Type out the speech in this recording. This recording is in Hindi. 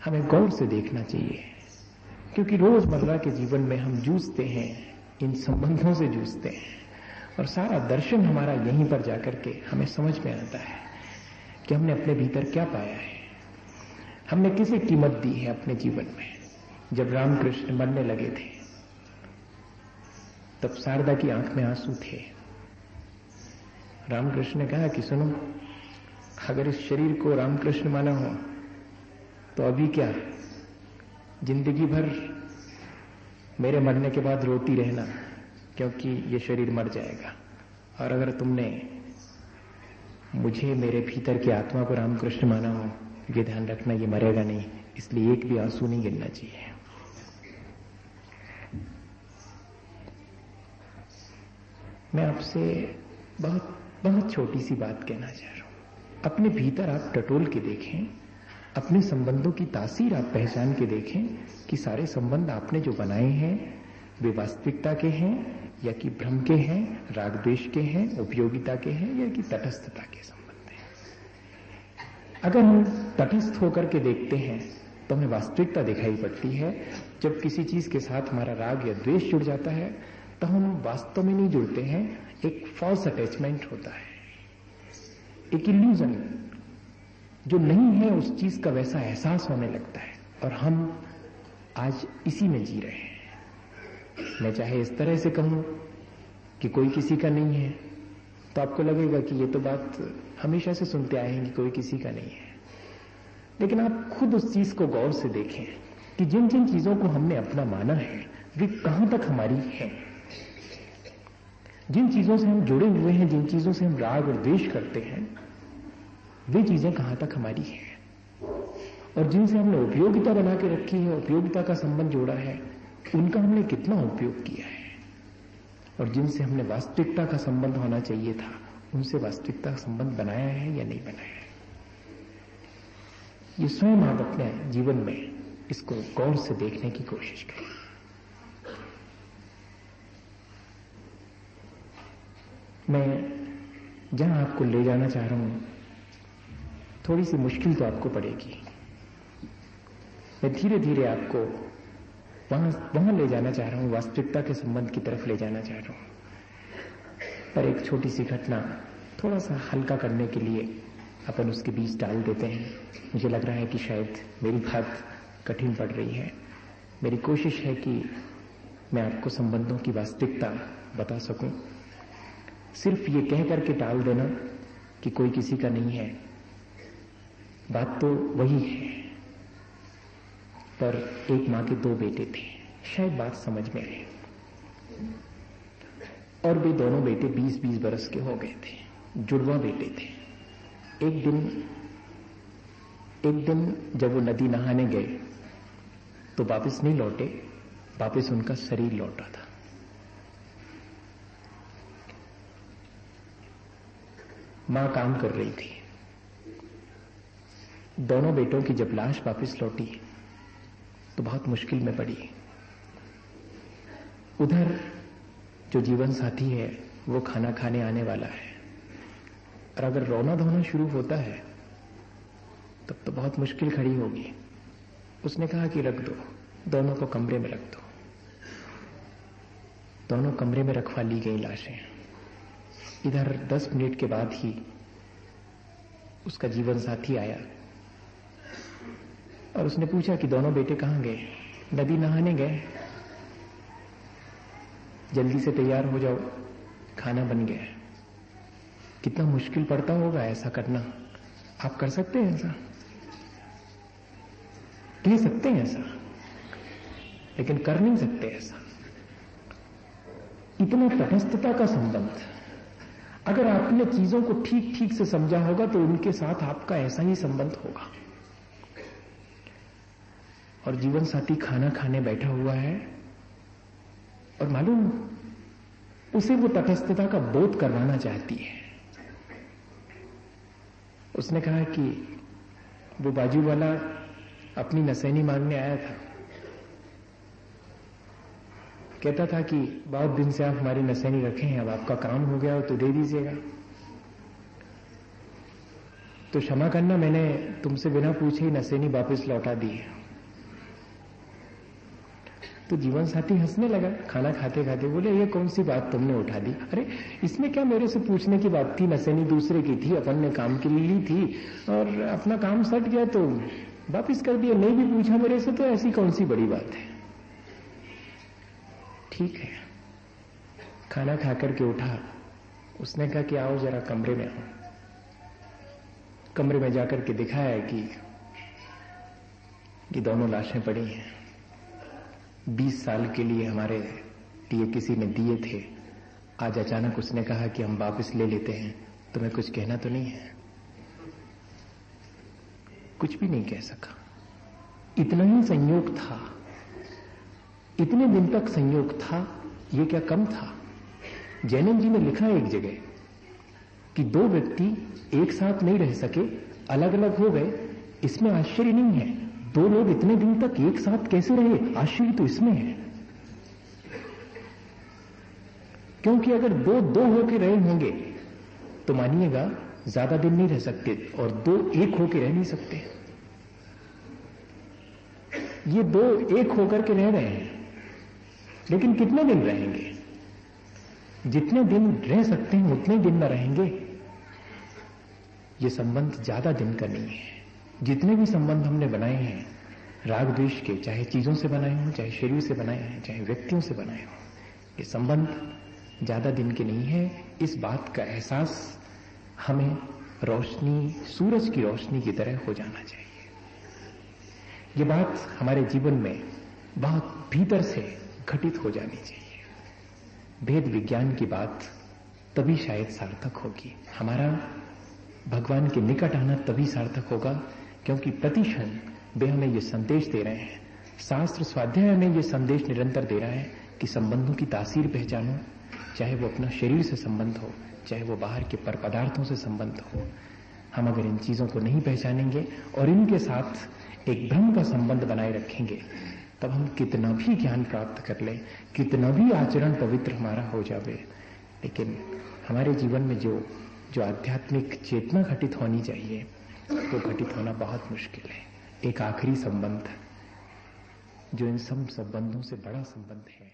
हमें गौर से देखना चाहिए, क्योंकि रोजमर्रा के जीवन में हम जूझते हैं, इन संबंधों से जूझते हैं, और सारा दर्शन हमारा यहीं पर जाकर के हमें समझ में आता है कि हमने अपने भीतर क्या पाया है, हमने किसे कीमत दी है अपने जीवन में। जब रामकृष्ण मरने लगे थे तब शारदा की आंख में आंसू थे। रामकृष्ण ने कहा कि सुनो, अगर इस शरीर को रामकृष्ण माना हो तो अभी क्या, जिंदगी भर मेरे मरने के बाद रोती रहना, क्योंकि ये शरीर मर जाएगा। और अगर तुमने मुझे, मेरे भीतर की आत्मा को रामकृष्ण माना हो, ये ध्यान रखना ये मरेगा नहीं, इसलिए एक भी आंसू नहीं गिरना चाहिए। मैं आपसे बहुत बहुत छोटी सी बात कहना चाह रहा हूं। अपने भीतर आप टटोल के देखें, अपने संबंधों की तासीर आप पहचान के देखें कि सारे संबंध आपने जो बनाए हैं वे वास्तविकता के हैं या कि भ्रम के हैं, राग द्वेष के हैं, उपयोगिता के हैं, या कि तटस्थता के संबंध हैं। अगर हम तटस्थ होकर के देखते हैं तो हमें वास्तविकता दिखाई पड़ती है। जब किसी चीज के साथ हमारा राग या द्वेष जुड़ जाता है तो हम वास्तव में नहीं जुड़ते हैं, एक फॉल्स अटैचमेंट होता है, एक इल्यूजन जो नहीं है उस चीज का वैसा एहसास होने लगता है, और हम आज इसी में जी रहे हैं। मैं चाहे इस तरह से कहूं कि कोई किसी का नहीं है तो आपको लगेगा कि ये तो बात हमेशा से सुनते आए हैं कि कोई किसी का नहीं है, लेकिन आप खुद उस चीज को गौर से देखें कि जिन जिन चीजों को हमने अपना माना है वे कहां तक हमारी हैं। जिन चीजों से हम जुड़े हुए हैं, जिन चीजों से हम राग और द्वेष करते हैं, वे चीजें कहां तक हमारी हैं, और जिनसे हमने उपयोगिता बना के रखी है, उपयोगिता का संबंध जोड़ा है, उनका हमने कितना उपयोग किया है, और जिनसे हमने वास्तविकता का संबंध होना चाहिए था उनसे वास्तविकता का संबंध बनाया है या नहीं बनाया है। ये स्वयं आप अपने जीवन में इसको गौर से देखने की कोशिश करें। मैं जहां आपको ले जाना चाह रहा हूं थोड़ी सी मुश्किल तो आपको पड़ेगी। मैं धीरे धीरे आपको वहां ले जाना चाह रहा हूं, वास्तविकता के संबंध की तरफ ले जाना चाह रहा हूं। पर एक छोटी सी घटना थोड़ा सा हल्का करने के लिए अपन उसके बीच डाल देते हैं। मुझे लग रहा है कि शायद मेरी बात कठिन पड़ रही है। मेरी कोशिश है कि मैं आपको संबंधों की वास्तविकता बता सकूं। सिर्फ ये कह करके टाल देना कि कोई किसी का नहीं है, बात तो वही है, पर एक मां के दो बेटे थे, शायद बात समझ में आए। और वे दोनों बेटे 20-20 बरस के हो गए थे, जुड़वा बेटे थे। एक दिन जब वो नदी नहाने गए तो वापस नहीं लौटे, वापस उनका शरीर लौटा था। मां काम कर रही थी। दोनों बेटों की जब लाश वापस लौटी तो बहुत मुश्किल में पड़ी। उधर जो जीवन साथी है वो खाना खाने आने वाला है, और अगर रोना धोना शुरू होता है तब तो बहुत मुश्किल खड़ी होगी। उसने कहा कि रख दो, दोनों को कमरे में रख दो। दोनों कमरे में रखवा ली गई लाशें। इधर 10 मिनट के बाद ही उसका जीवन साथी आया और उसने पूछा कि दोनों बेटे कहां गए? नदी नहाने गए। जल्दी से तैयार हो जाओ, खाना बन गया। कितना मुश्किल पड़ता होगा ऐसा करना। आप कर सकते हैं ऐसा? कह सकते हैं ऐसा, लेकिन कर नहीं सकते ऐसा। इतना तटस्थता का संबंध, अगर आपने चीजों को ठीक ठीक से समझा होगा तो उनके साथ आपका ऐसा ही संबंध होगा। और जीवन साथी खाना खाने बैठा हुआ है और मालूम उसे वो तटस्थता का बोध करवाना चाहती है। उसने कहा कि वो बाजू वाला अपनी नसैनी मांगने आया था, कहता था कि बहुत दिन से आप हमारी नसैनी रखे हैं, अब आपका काम हो गया हो तो दे दीजिएगा। तो क्षमा करना, मैंने तुमसे बिना पूछे ही नसेनी वापस लौटा दी है। तो जीवन साथी हंसने लगा खाना खाते खाते, बोले ये कौन सी बात तुमने उठा दी? अरे इसमें क्या मेरे से पूछने की बात थी? नसेनी दूसरे की थी, अपन ने काम के लिए ली थी और अपना काम सट गया तो वापिस कर दिया। नहीं भी पूछा मेरे से तो ऐसी कौन सी बड़ी बात है? ठीक है। खाना खा करके उठा, उसने कहा कि आओ जरा कमरे में आओ। कमरे में जाकर के दिखाया कि ये दोनों लाशें पड़ी हैं, 20 साल के लिए हमारे लिए किसी ने दिए थे। आज अचानक उसने कहा कि हम वापस ले लेते हैं, तुम्हें कुछ कहना तो नहीं है? कुछ भी नहीं कह सका। इतना ही संयोग था, इतने दिन तक संयोग था। ये क्या कम था? जैनम जी ने लिखा एक जगह कि दो व्यक्ति एक साथ नहीं रह सके, अलग अलग हो गए, इसमें आश्चर्य नहीं है। दो लोग इतने दिन तक एक साथ कैसे रहे? आश्चर्य तो इसमें है, क्योंकि अगर दो होके रहे होंगे तो मानिएगा ज्यादा दिन नहीं रह सकते, और दो एक होके रह नहीं सकते। ये दो एक होकर के रह रहे हैं, लेकिन कितने दिन रहेंगे? जितने दिन रह सकते हैं उतने दिन न रहेंगे। ये संबंध ज्यादा दिन का नहीं है। जितने भी संबंध हमने बनाए हैं राग द्वेष के, चाहे चीजों से बनाए हों, चाहे शरीर से बनाए हैं, चाहे व्यक्तियों से बनाए हों, ये संबंध ज्यादा दिन के नहीं है। इस बात का एहसास हमें रोशनी, सूरज की रोशनी की तरह हो जाना चाहिए। ये बात हमारे जीवन में बहुत भीतर से घटित हो जानी चाहिए। भेद विज्ञान की बात तभी शायद सार्थक होगी। हमारा भगवान के निकट आना तभी सार्थक होगा क्योंकि प्रतिक्षण वे हमें ये संदेश दे रहे हैं। शास्त्र स्वाध्याय हमें ये संदेश निरंतर दे रहा है कि संबंधों की तासीर पहचानो, चाहे वो अपना शरीर से संबंध हो, चाहे वो बाहर के पर पदार्थों से संबंध हो। हम अगर इन चीजों को नहीं पहचानेंगे और इनके साथ एक भ्रम का संबंध बनाए रखेंगे, तब हम कितना भी ज्ञान प्राप्त कर ले, कितना भी आचरण पवित्र हमारा हो जावे, लेकिन हमारे जीवन में जो आध्यात्मिक चेतना घटित होनी चाहिए वो घटित होना बहुत मुश्किल है। एक आखिरी संबंध जो इन सब संबंधों से बड़ा संबंध है,